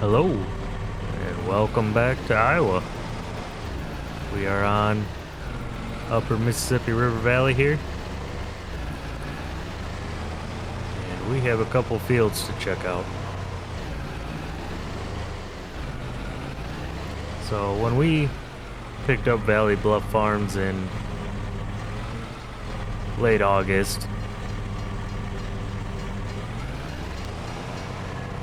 Hello, and welcome back to Iowa. We are on Upper Mississippi River Valley here, and we have a couple fields to check out. So when we picked up Valley Bluff Farms in late August,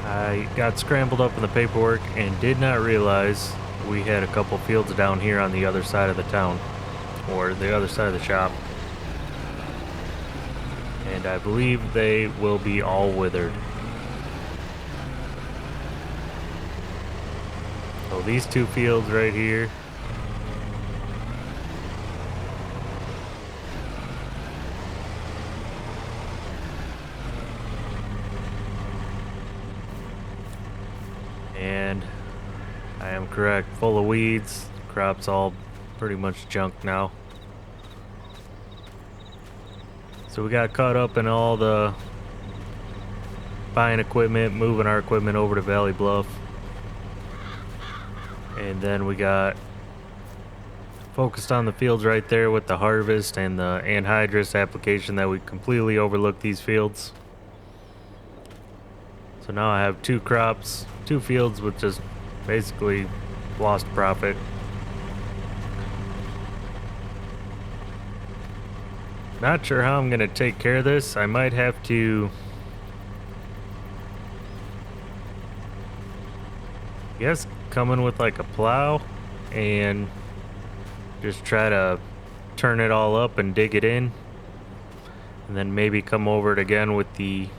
I got scrambled up in the paperwork and did not realize we had a couple fields down here on the other side of the town, or the other side of the shop. And I believe they will be all withered. So these two fields right here, and I am correct, full of weeds. Crop's all pretty much junk now. So we got caught up in all the buying equipment, moving our equipment over to Valley Bluff. And then we got focused on the fields right there with the harvest and the Anhydrous application that we completely overlooked these fields. So now I have two crops, two fields with just basically lost profit. Not sure how I'm going to take care of this. I might have to, I guess, come in with like a plow and just try to turn it all up and dig it in, and then maybe come over it again with a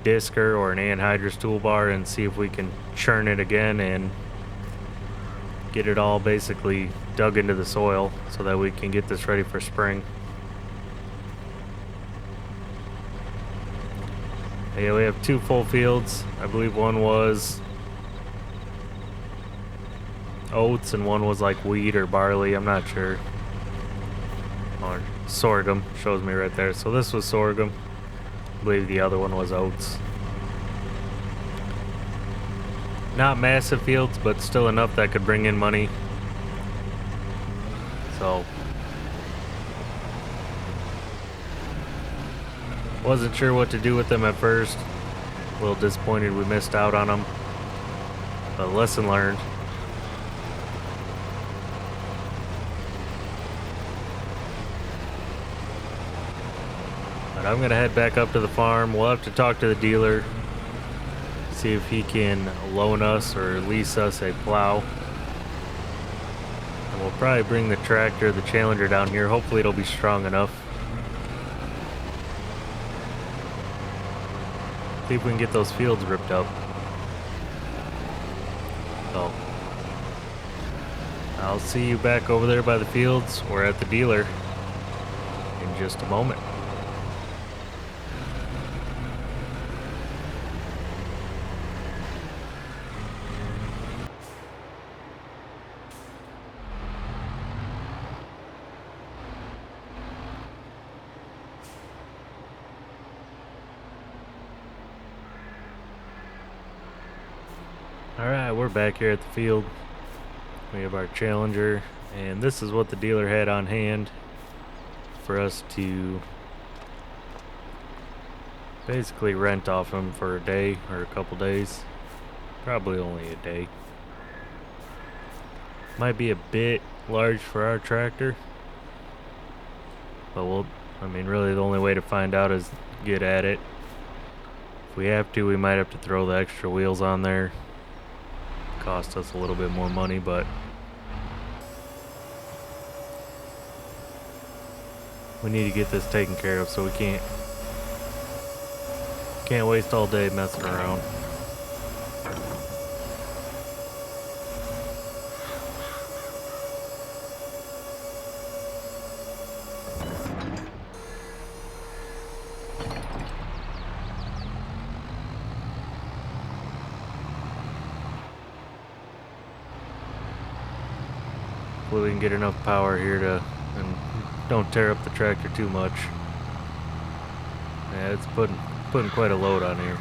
discer or an anhydrous toolbar and see if we can churn it again and get it all basically dug into the soil so that we can get this ready for spring. Yeah, we have two full fields. I believe one was oats and one was like wheat or barley, I'm not sure. Or sorghum, shows me right there. So this was sorghum. I believe the other one was oats. Not massive fields, but still enough that could bring in money. So wasn't sure what to do with them at first. A little disappointed we missed out on them. But lesson learned. But I'm gonna head back up to the farm. We'll have to talk to the dealer, see if he can loan us or lease us a plow. And we'll probably bring the tractor, the Challenger, down here. Hopefully it'll be strong enough. See if we can get those fields ripped up. So I'll see you back over there by the fields or at the dealer in just a moment. Alright, we're back here at the field. We have our Challenger, and this is what the dealer had on hand for us to basically rent off him for a day or a couple days. Probably only a day. Might be a bit large for our tractor, but really the only way to find out is get at it. If we have to, we might have to throw the extra wheels on there. Cost us a little bit more money, but we need to get this taken care of, so we can't waste all day messing around. Hopefully we can get enough power here and don't tear up the tractor too much. Yeah, it's putting quite a load on here.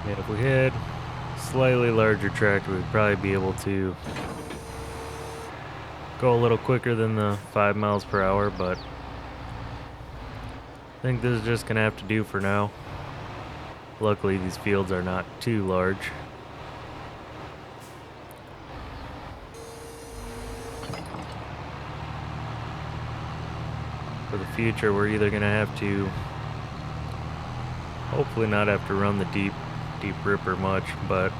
Yeah, if we had a slightly larger tractor, we'd probably be able to go a little quicker than the 5 miles per hour, but I think this is just gonna have to do for now. Luckily, these fields are not too large. For the future, we're either gonna have to, hopefully not have to run the deep ripper much, but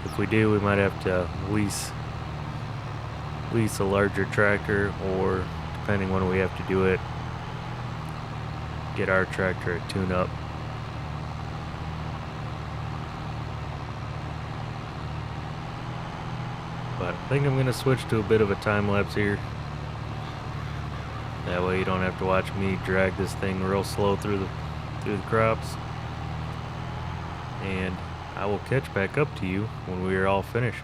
if we do, we might have to lease a larger tractor, or depending when we have to do it, get our tractor a tune-up. But I think I'm gonna switch to a bit of a time lapse here. That way you don't have to watch me drag this thing real slow through the crops. And I will catch back up to you when we are all finished.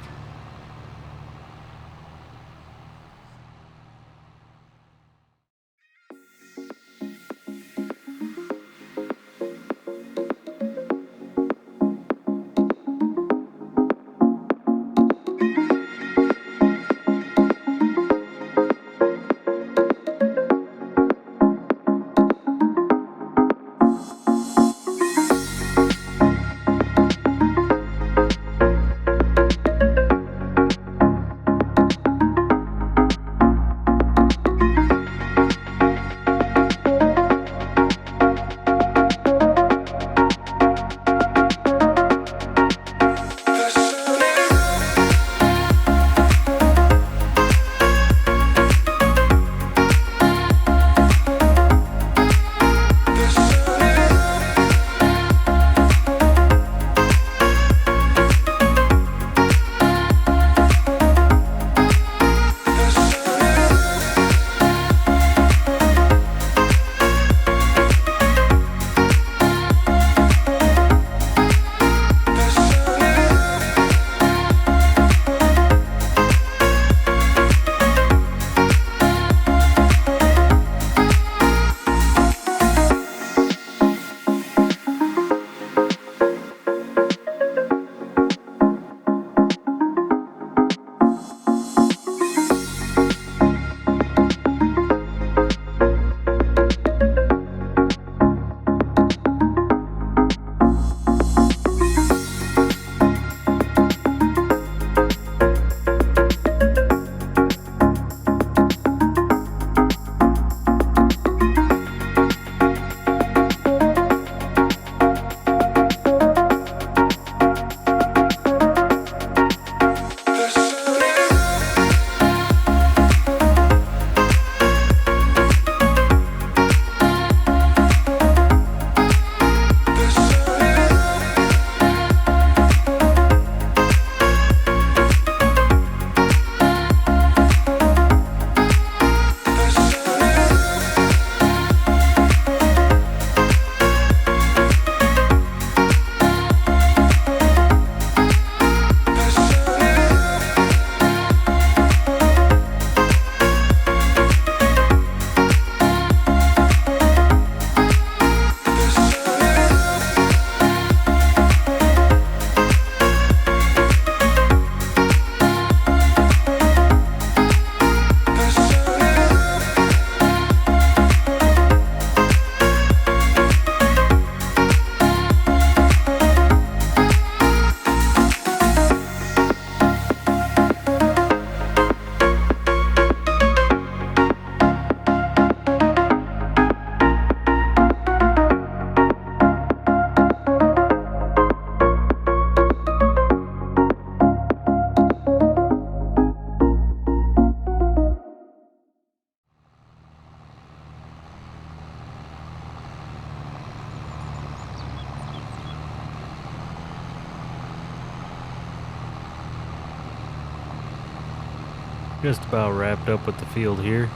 Just about wrapped up with the field here.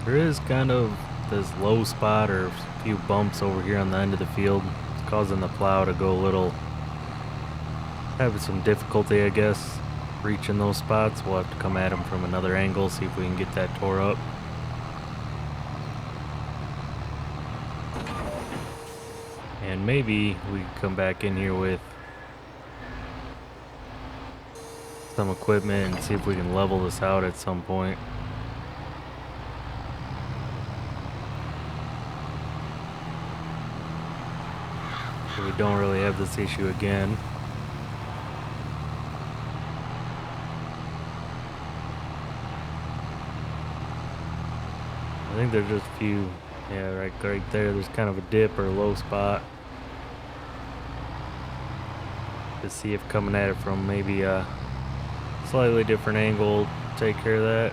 There is kind of this low spot or a few bumps over here on the end of the field. It's causing the plow to go a little, having some difficulty, I guess, reaching those spots. We'll have to come at them from another angle, see if we can get that tore up. And then maybe we can come back in here with some equipment and see if we can level this out at some point. So we don't really have this issue again. I think there's just a few, yeah, right there. There's kind of a dip or a low spot. To see if coming at it from maybe a slightly different angle, take care of that.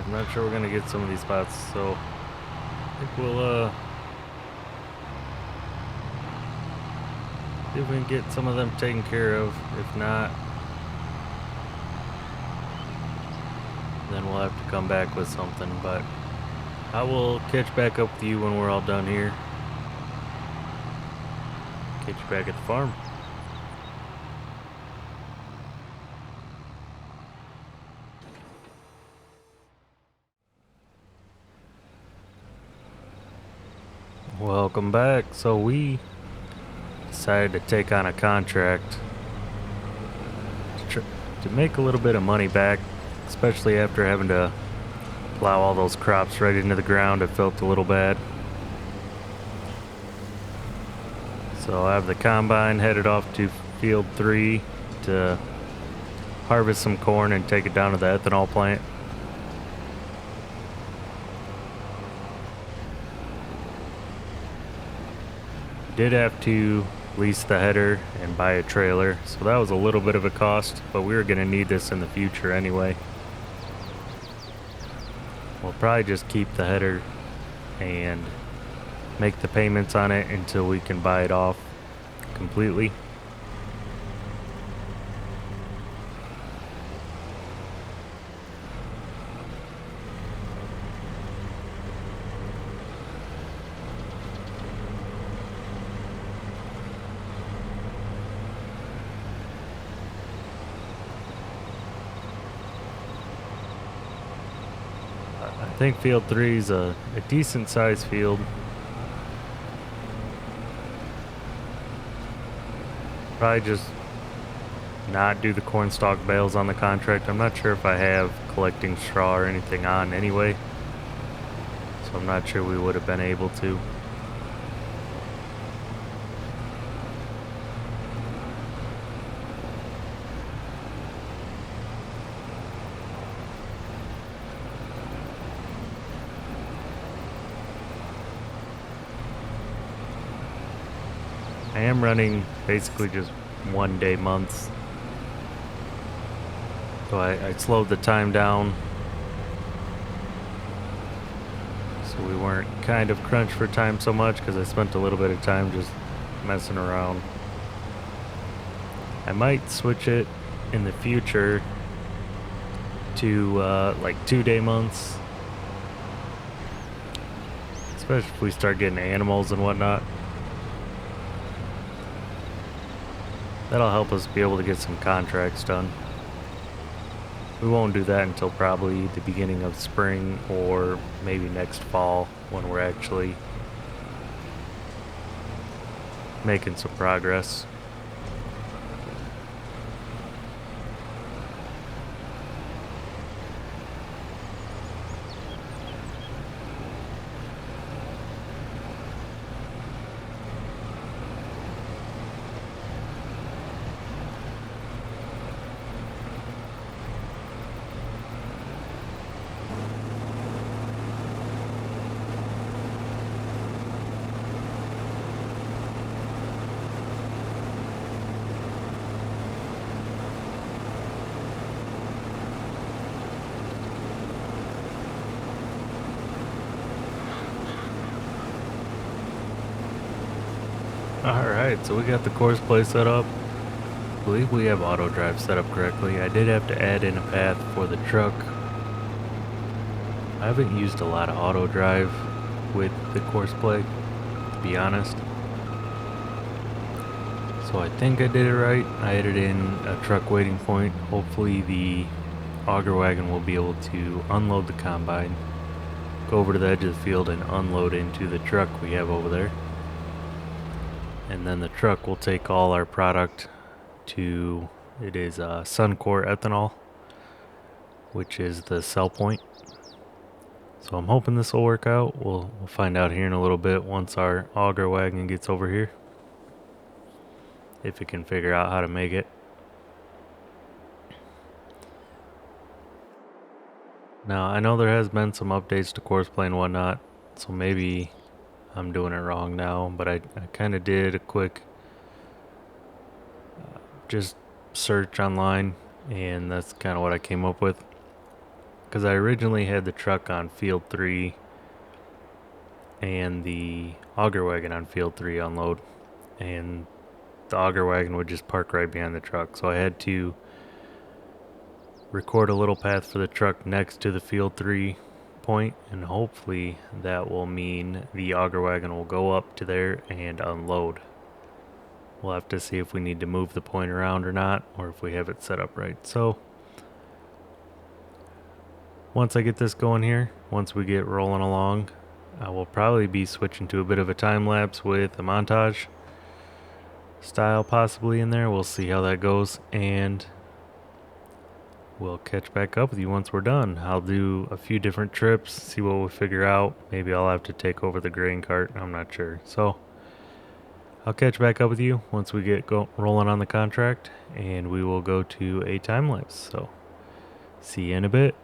I'm not sure we're gonna get some of these spots, so I think we'll see if we can get some of them taken care of. If not, then we'll have to come back with something, but I will catch back up with you when we're all done here. Catch you back at the farm. Welcome back. So we decided to take on a contract to make a little bit of money back, especially after having to plow all those crops right into the ground. It felt a little bad. So I have the combine headed off to field 3 to harvest some corn and take it down to the ethanol plant. Did have to lease the header and buy a trailer, so that was a little bit of a cost, but we were going to need this in the future anyway. We'll probably just keep the header and make the payments on it until we can buy it off completely. I think field 3 is a decent sized field. Probably just not do the corn stalk bales on the contract. I'm not sure if I have collecting straw or anything on anyway, so I'm not sure we would have been able to. I am running basically just 1 day months. So I slowed the time down so we weren't kind of crunched for time so much, because I spent a little bit of time just messing around. I might switch it in the future to like 2-day months, especially if we start getting animals and whatnot. That'll help us be able to get some contracts done. We won't do that until probably the beginning of spring or maybe next fall, when we're actually making some progress. Alright, so we got the course play set up. I believe we have auto drive set up correctly. I did have to add in a path for the truck. I haven't used a lot of auto drive with the course play, to be honest. So So I think I did it right. I added in a truck waiting point. Hopefully the auger wagon will be able to unload the combine, go over to the edge of the field and unload into the truck we have over there. And then the truck will take all our product to, it is Suncor ethanol, which is the sell point. So I'm hoping this will work out. We'll find out here in a little bit once our auger wagon gets over here, if it can figure out how to make it. Now, I know there has been some updates to courseplay and whatnot, so maybe I'm doing it wrong now, but I kind of did a quick just search online, and that's kind of what I came up with. Because I originally had the truck on field 3 and the auger wagon on field 3 unload, and the auger wagon would just park right behind the truck, so I had to record a little path for the truck next to the field 3 point, and hopefully that will mean the auger wagon will go up to there and unload. We'll have to see if we need to move the point around or not, or if we have it set up right. So once I get this going here, once we get rolling along, I will probably be switching to a bit of a time lapse with a montage style possibly in there. We'll see how that goes, and we'll catch back up with you once we're done. I'll do a few different trips, see what we figure out. Maybe I'll have to take over the grain cart, I'm not sure. So I'll catch back up with you once we get rolling on the contract, and we will go to a time lapse. So see you in a bit.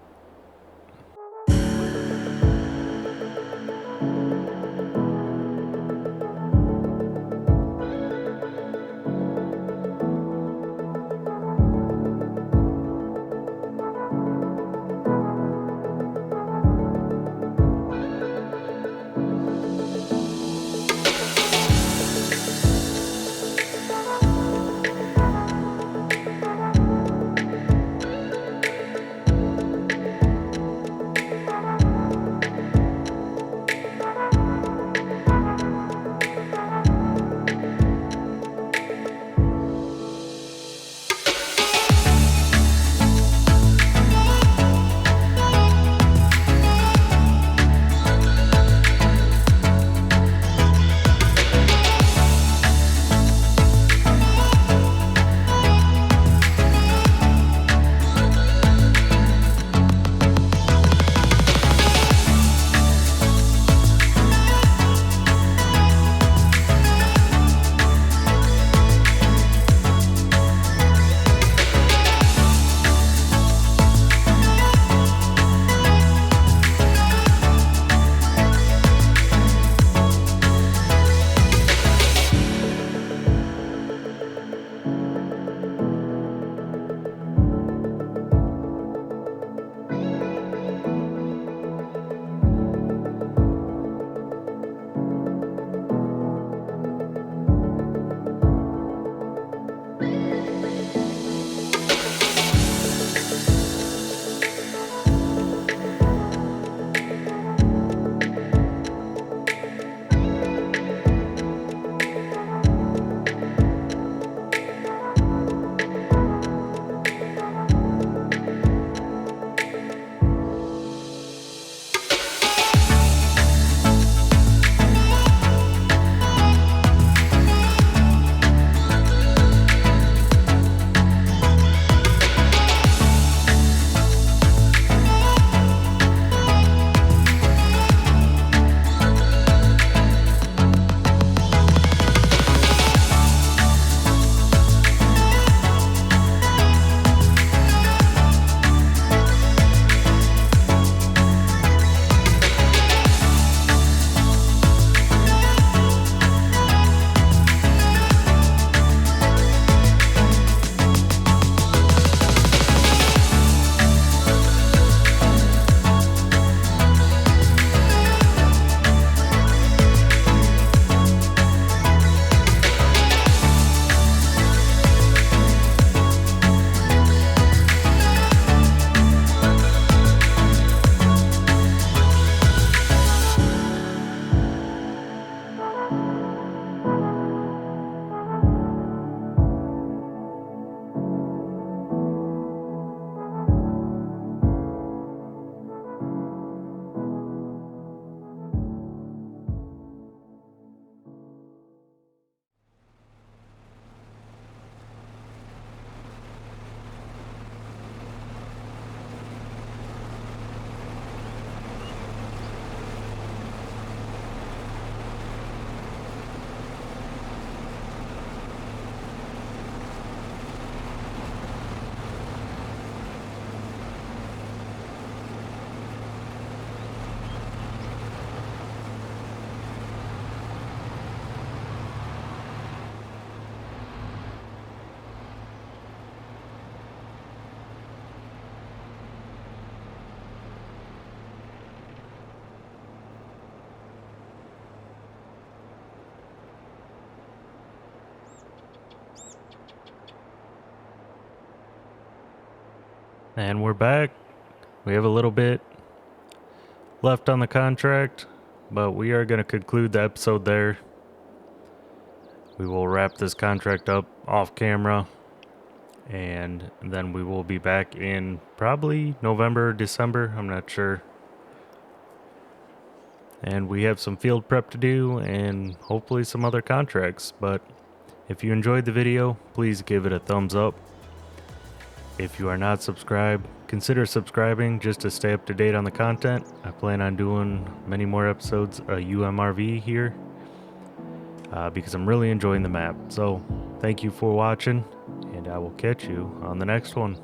And we're back. We have a little bit left on the contract, but we are going to conclude the episode there. We will wrap this contract up off camera, and then we will be back in probably November or December. I'm not sure. And we have some field prep to do and hopefully some other contracts. But if you enjoyed the video, please give it a thumbs up. If you are not subscribed, consider subscribing just to stay up to date on the content. I plan on doing many more episodes of UMRV here because I'm really enjoying the map. So thank you for watching, and I will catch you on the next one.